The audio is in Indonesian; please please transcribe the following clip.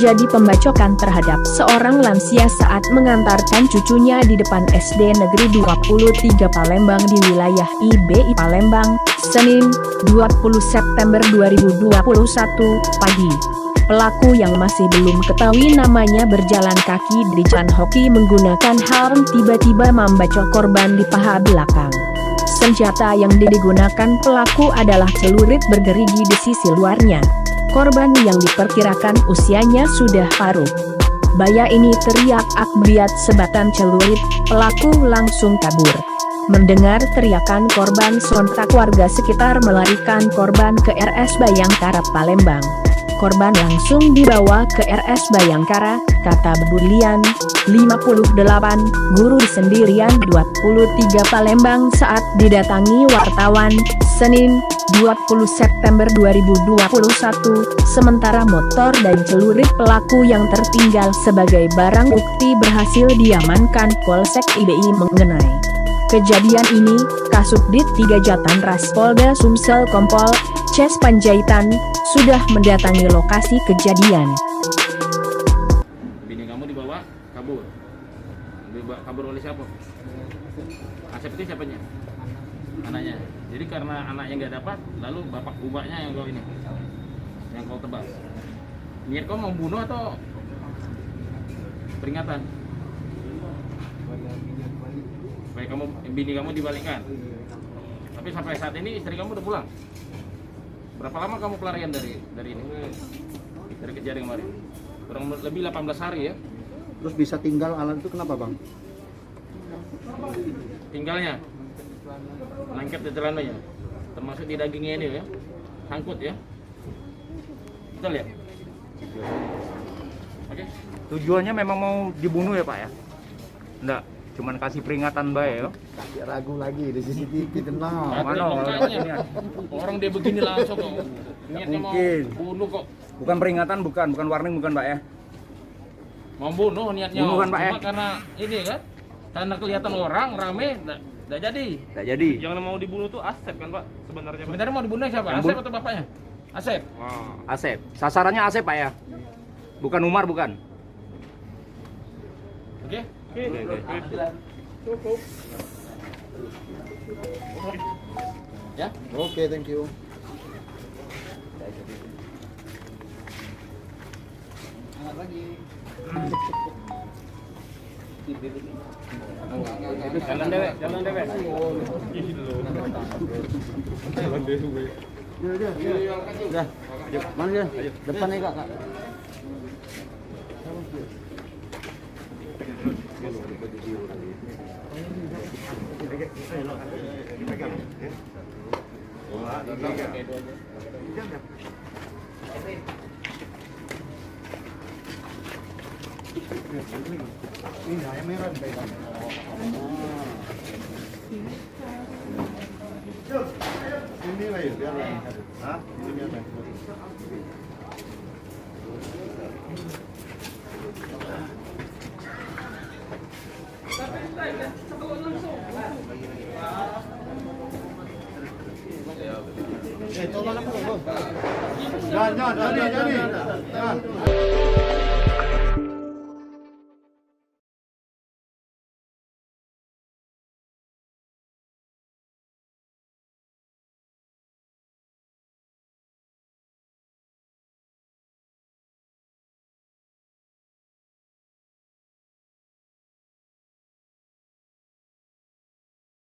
terjadi pembacokan terhadap seorang lansia saat mengantarkan cucunya di depan SD Negeri 23 Palembang di wilayah IBI Palembang, Senin, 20 September 2021, pagi. Pelaku yang masih belum ketahui namanya berjalan kaki dari Chan Hoki menggunakan helm tiba-tiba membacok korban di paha belakang. Senjata yang digunakan pelaku adalah celurit bergerigi di sisi luarnya. Korban yang diperkirakan usianya sudah paruh baya ini teriak akbriat sebatan celurit, pelaku langsung kabur. Mendengar teriakan korban sontak warga sekitar melarikan korban ke RS Bayangkara Palembang. Korban langsung dibawa ke RS Bayangkara, kata Bulian, 58, guru sendirian 23 Palembang saat didatangi wartawan, Senin, 20 September 2021, sementara motor dan celurit pelaku yang tertinggal sebagai barang bukti berhasil diamankan Polsek IBI mengenai kejadian ini, Kasubdit 3 Jatanras Polda Sumsel Kompol Ces Panjaitan sudah mendatangi lokasi kejadian. Bini kamu dibawa kabur. Kabur oleh siapa? Asep itu siapanya? Anaknya. Jadi karena anaknya nggak dapat, lalu bapak bapaknya yang kau ini, yang kau tebas. Niat kau mau bunuh atau peringatan? Supaya kamu, bini kamu dibalikkan. Tapi sampai saat ini istri kamu udah pulang. Berapa lama kamu pelarian dari ini? Dari kejadian kemarin? Kurang lebih 18 hari ya. Terus bisa tinggal alat itu kenapa, Bang? Tinggalnya lengket di celananya, termasuk di dagingnya ini ya, sangkut ya. Betul ya? Oke. Tujuannya memang mau dibunuh ya Pak ya? Enggak, cuman kasih peringatan baik ya. Kasih ragu lagi di CCTV tenang. Makanya orang dia begini langsung kok. Niatnya mau bunuh kok. Bukan peringatan, bukan warning, bukan Pak ya? Mau bunuh niatnya. Bunuh kan Pak ya? Cuma karena ini kan, karena kelihatan orang rame, nggak jadi. Nggak jadi. Yang mau dibunuh tuh Asep kan Pak sebenarnya. Sebenarnya mau dibunuh siapa? Asep atau bapaknya? Asep. Wah. Asep. Sasarannya Asep Pak ya? Bukan Umar, bukan? Oke? Oke. Cukup. Ya? Oke, thank you. Jalan dewek. Udah. Mana dia? Depan nih, Kak. Ini ayam merah nih, Kak. Ini lah ya, biar lah. Hah? Ini biar lah. Tolong apa, Bang? Jangan.